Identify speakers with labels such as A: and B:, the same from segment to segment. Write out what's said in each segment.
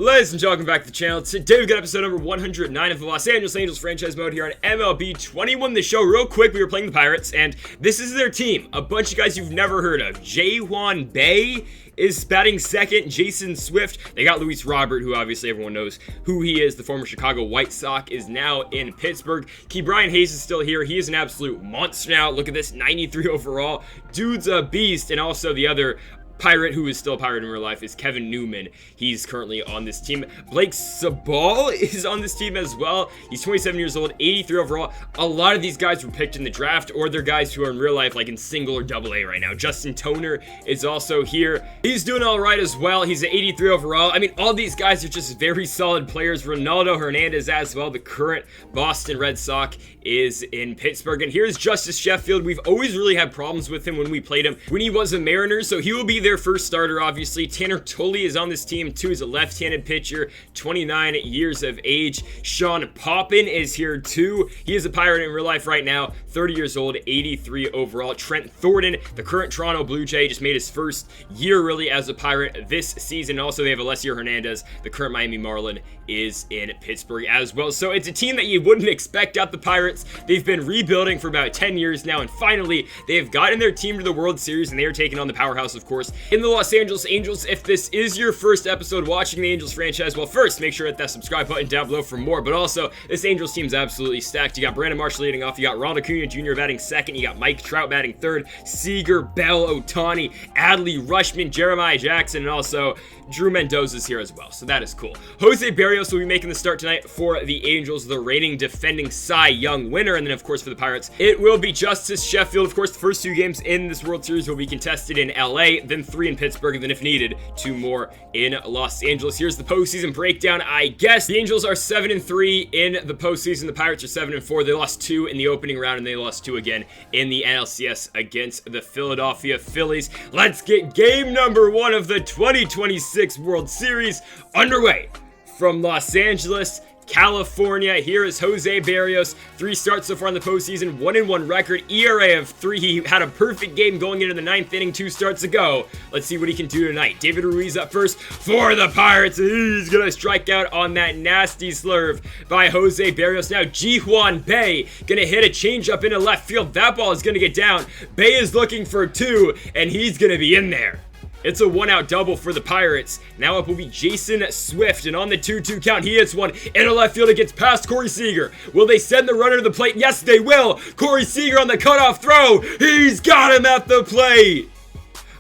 A: Ladies and gentlemen, welcome back to the channel. Today we've got episode number 109 of the Los Angeles Angels franchise mode here on MLB 21. The show, real quick, we were playing the Pirates, and this is their team. A bunch of guys you've never heard of. Jae-Hwan Bae is batting second. Jason Swift. They got Luis Robert, who obviously everyone knows who he is. The former Chicago White Sox is now in Pittsburgh. Ke'Bryan Hayes is still here. He is an absolute monster now. Look at this, 93 overall. Dude's a beast. And also the other Pirate, who is still a Pirate in real life, is Kevin Newman. He's currently on this team. Blake Sabal is on this team as well. He's 27 years old, 83 overall. A lot of these guys were picked in the draft, or they're guys who are in real life, like in single or double A right now. Justin Toner is also here. He's doing all right as well. He's at 83 overall. I mean, all these guys are just very solid players. Ronaldo Hernandez as well, the current Boston Red Sox, is in Pittsburgh. And here's Justice Sheffield. We've always really had problems with him when we played him when he was a Mariner, so he will be their first starter, obviously. Tanner Tully is on this team too. He's a left-handed pitcher, 29 years of age. Sean Poppin is here too. He is a Pirate in real life right now, 30 years old, 83 overall. Trent Thornton, the current Toronto Blue Jay, just made his first year really as a Pirate this season. Also, they have Alessio Hernandez, the current Miami Marlin, is in Pittsburgh as well. So it's a team that you wouldn't expect out the Pirates. They've been rebuilding for about 10 years now, and finally they have gotten their team to the World Series, and they are taking on the powerhouse, of course, in the Los Angeles Angels. If this is your first episode watching the Angels franchise, well, first make sure to hit that subscribe button down below for more. But also, this Angels team's absolutely stacked. You got Brandon Marsh leading off, you got Ronald Acuna Jr. batting second, you got Mike Trout batting third, Seager, Bell, Ohtani, Adley Rutschman, Jeremiah Jackson, and also Drew Mendoza's here as well, so that is cool. Jose Barrios will be making the start tonight for the Angels, the reigning defending Cy Young winner. And then, of course, for the Pirates, it will be Justice Sheffield. Of course, the first two games in this World Series will be contested in LA, then 3 in Pittsburgh, and then if needed, 2 more in Los Angeles. Here's the postseason breakdown, I guess. The Angels are 7-3 in the postseason. The Pirates are 7-4. They lost 2 in the opening round, and they lost 2 again in the NLCS against the Philadelphia Phillies. Let's get game number 1 of the 2026 World Series underway from Los Angeles, California. Here is Jose Barrios. 3 starts so far in the postseason, 1-1 record, ERA of 3. He had a perfect game going into the 9th inning 2 starts ago. Let's see what he can do tonight. David Ruiz up first for the Pirates. He's gonna strike out on that nasty slurve by Jose Barrios. Now Jae-Hwan Bae gonna hit a changeup into left field. That ball is gonna get down. Bae is looking for 2, and he's gonna be in there. It's a 1-out double for the Pirates. Now up will be Jason Swift, and on the 2-2 count, he hits one into left field. It gets past Corey Seager. Will they send the runner to the plate? Yes, they will. Corey Seager on the cutoff throw. He's got him at the plate.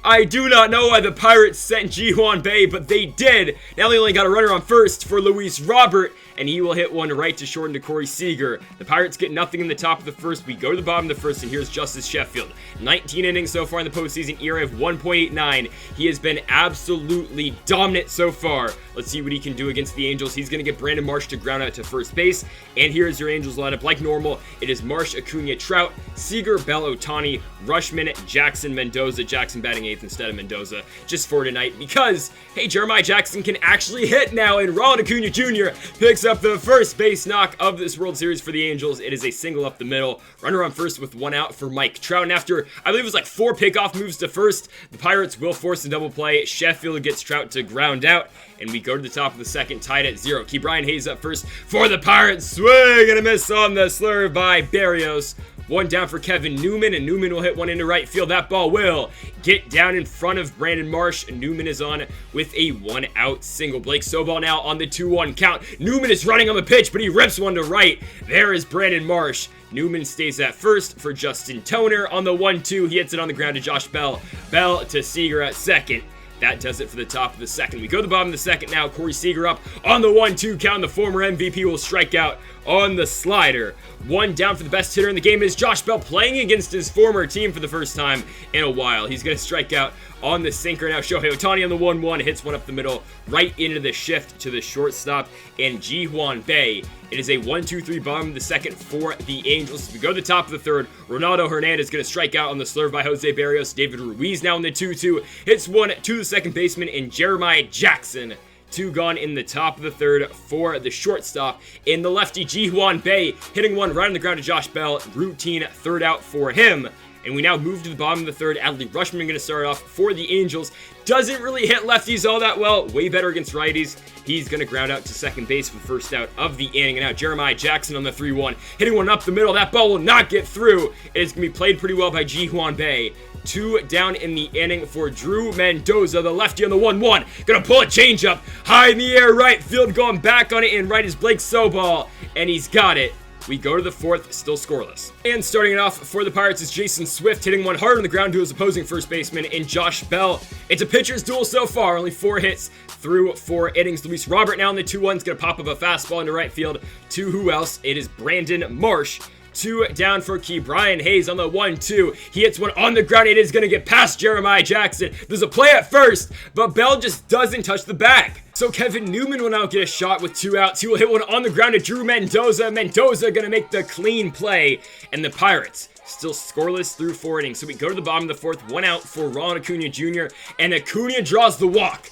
A: I do not know why the Pirates sent Jae-Hwan Bae, but they did. Now they only got a runner on first for Luis Robert, and he will hit one right to short into Corey Seager. The Pirates get nothing in the top of the first. We go to the bottom of the first, and here's Justice Sheffield. 19 innings so far in the postseason, ERA of 1.89. He has been absolutely dominant so far. Let's see what he can do against the Angels. He's going to get Brandon Marsh to ground out to first base, and here's your Angels lineup. Like normal, it is Marsh, Acuna, Trout, Seager, Bell, Ohtani, Rutschman, Jackson, Mendoza. Jackson batting 8th instead of Mendoza just for tonight because, hey, Jeremiah Jackson can actually hit now, and Ronald Acuna Jr. picks up the first base knock of this World Series for the Angels. It is a single up the middle. Runner on first with 1 out for Mike Trout. And after, I believe it was like 4 pickoff moves to first, the Pirates will force a double play. Sheffield gets Trout to ground out, and we go to the top of the second, tied at 0. Ke'Bryan Hayes up first for the Pirates. Swing and a miss on the slurve by Barrios. 1 down for Kevin Newman, and Newman will hit one into right field. That ball will get down in front of Brandon Marsh. Newman is on with a 1-out single. Blake Sobal now on the 2-1 count. Newman is running on the pitch, but he rips one to right. There is Brandon Marsh. Newman stays at first for Justin Toner. On the 1-2, he hits it on the ground to Josh Bell. Bell to Seager at second. That does it for the top of the second. We go to the bottom of the second now. Corey Seager up on the 1-2 count. The former MVP will strike out on the slider. 1 down for the best hitter in the game is Josh Bell, playing against his former team for the first time in a while. He's going to strike out on the sinker. Now Shohei Ohtani on the 1-1 hits one up the middle right into the shift to the shortstop, and Jae-Hwan Bae. It is a 1-2-3 bottom of the second for the Angels. As we go to the top of the third, Ronaldo Hernandez going to strike out on the slurve by Jose Barrios. David Ruiz now in the 2-2 hits one to the second baseman, and Jeremiah Jackson. 2 gone in the top of the third for the shortstop. In the lefty, Jae-Hwan Bae hitting one right on the ground to Josh Bell. Routine 3rd out for him. And we now move to the bottom of the third. Adley Rutschman going to start off for the Angels. Doesn't really hit lefties all that well. Way better against righties. He's going to ground out to second base for the first out of the inning. And now Jeremiah Jackson on the 3-1. Hitting one up the middle. That ball will not get through. It is going to be played pretty well by Ji-Hwan Bae. 2 down in the inning for Drew Mendoza, the lefty on the 1-1. Gonna pull a changeup high in the air, right field, going back on it, and right is Blake Sobal, and he's got it. We go to the fourth, still scoreless. And starting it off for the Pirates is Jason Swift, hitting one hard on the ground to his opposing first baseman in Josh Bell. It's a pitcher's duel so far, only 4 hits through 4 innings. Luis Robert now in the 2-1 is gonna pop up a fastball into right field to who else? It is Brandon Marsh. 2 down for Brian Hayes on the 1-2. He hits one on the ground. It is going to get past Jeremiah Jackson. There's a play at first, but Bell just doesn't touch the bag. So Kevin Newman will now get a shot with 2 outs. He will hit one on the ground to Drew Mendoza. Mendoza going to make the clean play. And the Pirates still scoreless through 4 innings. So we go to the bottom of the fourth. 1 out for Ronald Acuna Jr. And Acuna draws the walk.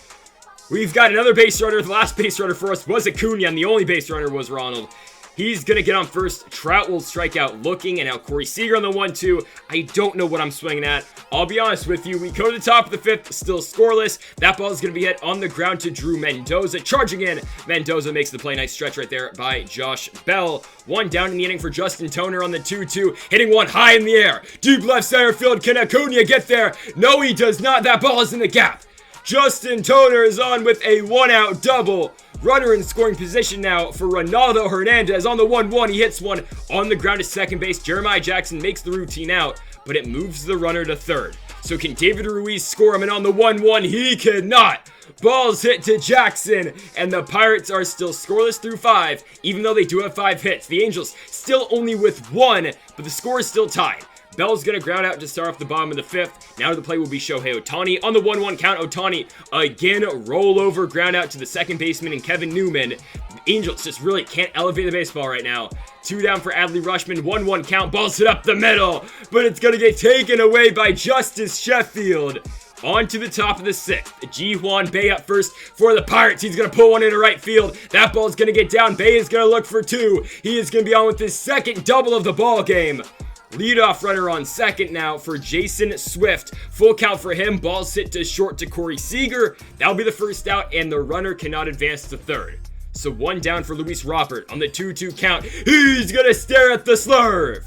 A: We've got another base runner. The last base runner for us was Acuna, and the only base runner was Ronald. He's going to get on first. Trout will strike out looking. And now Corey Seager on the 1-2. I don't know what I'm swinging at. I'll be honest with you. We go to the top of the 5th. Still scoreless. That ball is going to be hit on the ground to Drew Mendoza. Charging in. Mendoza makes the play. Nice stretch right there by Josh Bell. 1 down in the inning for Justin Toner on the 2-2. Hitting one high in the air. Deep left center field. Can Acuna get there? No, he does not. That ball is in the gap. Justin Toner is on with a 1-out double. Runner in scoring position now for Ronaldo Hernandez on the 1-1. He hits one on the ground to second base. Jeremiah Jackson makes the routine out, but it moves the runner to third. So can David Ruiz score him? And on the 1-1, he cannot. Ball's hit to Jackson, and the Pirates are still scoreless through 5, even though they do have 5 hits. The Angels still only with 1, but the score is still tied. Bell's going to ground out to start off the bottom of the 5th. Now the play will be Shohei Ohtani. On the 1-1 count, Ohtani again roll over, ground out to the second baseman and Kevin Newman. The Angels just really can't elevate the baseball right now. 2 down for Adley Rutschman. 1-1 count. Ball's hit up the middle, but it's going to get taken away by Justice Sheffield. On to the top of the 6th. Ji-Hwan Bae up first for the Pirates. He's going to pull one into right field. That ball's going to get down. Bae is going to look for 2. He is going to be on with his second double of the ball game. Leadoff runner on second now for Jason Swift. Full count for him. Ball's hit to short to Corey Seager. That'll be the first out, and the runner cannot advance to third. So 1 down for Luis Robert on the 2-2 count. He's going to stare at the slurve.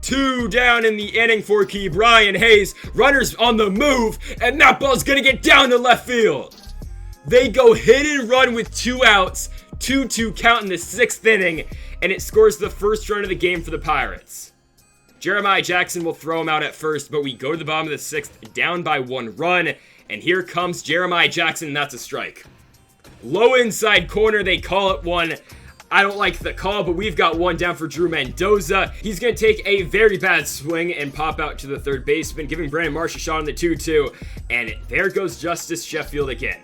A: 2 down in the inning for Brian Hayes. Runners on the move, and that ball's going to get down to left field. They go hit and run with 2 outs. 2-2 count in the 6th inning, and it scores the first run of the game for the Pirates. Jeremiah Jackson will throw him out at first, but we go to the bottom of the 6th, down by 1 run, and here comes Jeremiah Jackson, and that's a strike. Low inside corner, they call it 1. I don't like the call, but we've got 1 down for Drew Mendoza. He's going to take a very bad swing and pop out to the third baseman, giving Brandon Marsh a shot on the 2-2, and there goes Justice Sheffield again.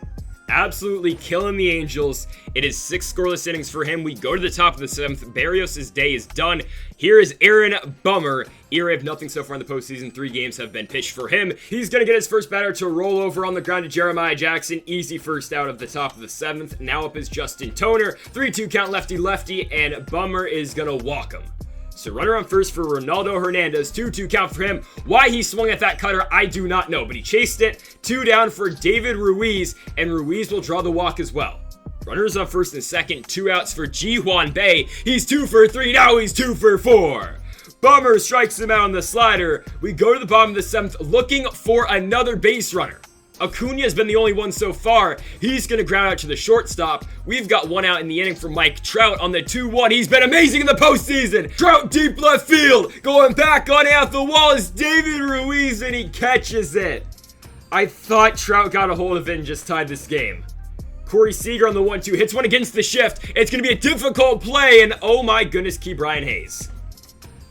A: Absolutely killing the Angels. It is 6 scoreless innings for him. We go to the top of the 7th. Barrios' day is done. Here is Aaron Bummer. ERA of nothing so far in the postseason. 3 games have been pitched for him. He's going to get his first batter to roll over on the ground to Jeremiah Jackson. Easy first out of the top of the 7th. Now up is Justin Toner. 3-2 count lefty-lefty, and Bummer is going to walk him. So runner on first for Ronaldo Hernandez. 2-2 count for him. Why he swung at that cutter, I do not know, but he chased it. 2 down for David Ruiz, and Ruiz will draw the walk as well. Runners on first and second. 2 outs for Ji-Hwan Bae. He's 2 for 3. Now he's 2 for 4. Bummer strikes him out on the slider. We go to the bottom of the 7th looking for another base runner. Acuna has been the only one so far. He's going to ground out to the shortstop. We've got 1 out in the inning for Mike Trout on the 2-1. He's been amazing in the postseason. Trout deep left field. Going back on out the wall is David Ruiz, and he catches it. I thought Trout got a hold of it and just tied this game. Corey Seager on the 1-2 hits one against the shift. It's going to be a difficult play, and oh my goodness, Brian Hayes.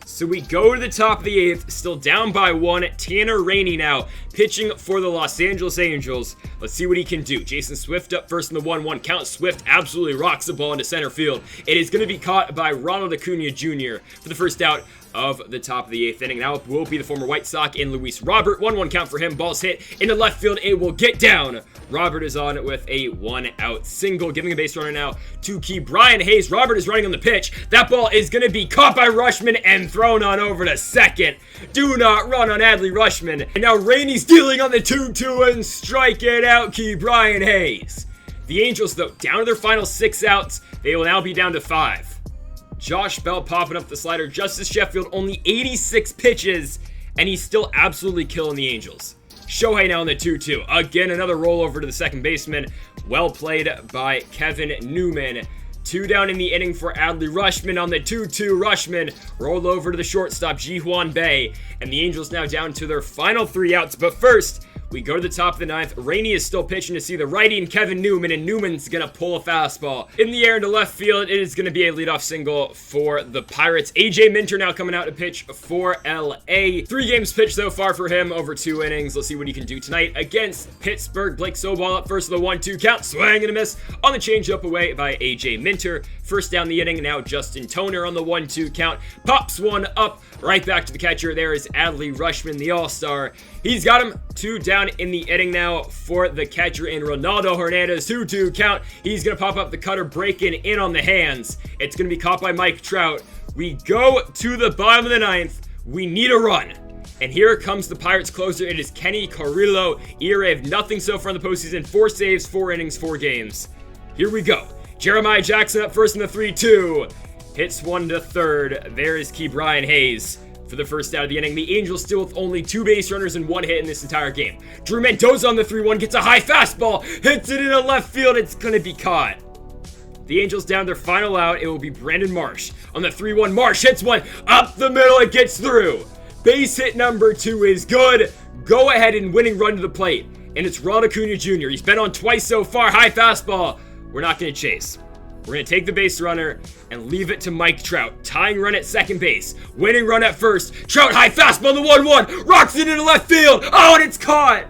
A: So we go to the top of the 8th, still down by 1. Tanner Rainey now pitching for the Los Angeles Angels. Let's see what he can do. Jason Swift up first in the 1-1 count. Swift absolutely rocks the ball into center field. It is going to be caught by Ronald Acuna Jr. for the first out of the top of the 8th inning. Now it will be the former White Sox in Luis Robert. 1-1 count for him. Ball's hit into left field. It will get down. Robert is on with a 1-out single, giving a base runner now to Brian Hayes. Robert is running on the pitch. That ball is going to be caught by Rushman and thrown on over to second. Do not run on Adley Rushman. And now Rainey's dealing on the 2-2 and strike it out, Brian Hayes. The Angels, though, down to their final 6 outs. They will now be down to 5. Josh Bell popping up the slider. Justice Sheffield only 86 pitches, and he's still absolutely killing the Angels. Shohei now on the 2-2. Again, another rollover to the second baseman. Well played by Kevin Newman. 2 down in the inning for Adley Rushman on the 2-2. Rushman rolled over to the shortstop, Ji-Hwan Bae. And the Angels now down to their final 3 outs. But first, we go to the top of the 9th. Rainey is still pitching to see the righty and Kevin Newman, and Newman's going to pull a fastball in the air into left field. It is going to be a leadoff single for the Pirates. AJ Minter now coming out to pitch for LA. 3 games pitched so far for him over 2 innings. Let's see what he can do tonight against Pittsburgh. Blake Sobol up first of the 1-2 count. Swing and a miss on the changeup away by AJ Minter. First down the inning. Now Justin Toner on the 1-2 count. Pops one up right back to the catcher. There is Adley Rushman, the all-star. He's got him 2 down in the inning now for the catcher in Ronaldo Hernandez. 2-2 count. He's going to pop up the cutter, breaking in on the hands. It's going to be caught by Mike Trout. We go to the bottom of the 9th. We need a run. And here comes the Pirates closer. It is Kenny Carrillo. ERA of nothing so far in the postseason. 4 saves, 4 innings, 4 games. Here we go. Jeremiah Jackson up first in the 3-2. Hits one to third. There is Brian Hayes for the first out of the inning. The Angels still with only 2 base runners and 1 hit in this entire game. Drew Mendoza on the 3-1 gets a high fastball. Hits it into left field. It's going to be caught. The Angels down their final out. It will be Brandon Marsh on the 3-1. Marsh hits one up the middle. It gets through. Base hit number 2 is good. Go ahead and winning run to the plate. And it's Ronald Acuna Jr. He's been on twice so far. High fastball. We're not going to chase. We're going to take the base runner and leave it to Mike Trout. Tying run at second base. Winning run at first. Trout high fastball the 1-1. Rocks it into left field. Oh, and it's caught.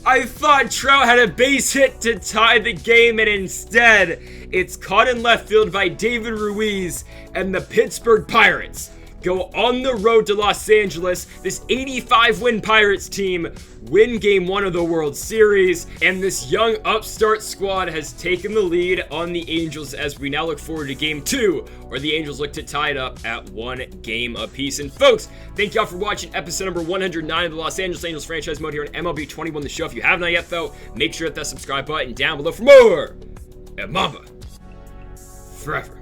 A: I thought Trout had a base hit to tie the game, and instead, it's caught in left field by David Ruiz, and the Pittsburgh Pirates go on the road to Los Angeles. This 85-win Pirates team win Game 1 of the World Series, and this young upstart squad has taken the lead on the Angels as we now look forward to Game 2, where the Angels look to tie it up at 1 game apiece. And folks, thank y'all for watching episode number 109 of the Los Angeles Angels franchise mode here on MLB 21 The Show. If you have not yet, though, make sure to hit that subscribe button down below for more. And Mamba forever.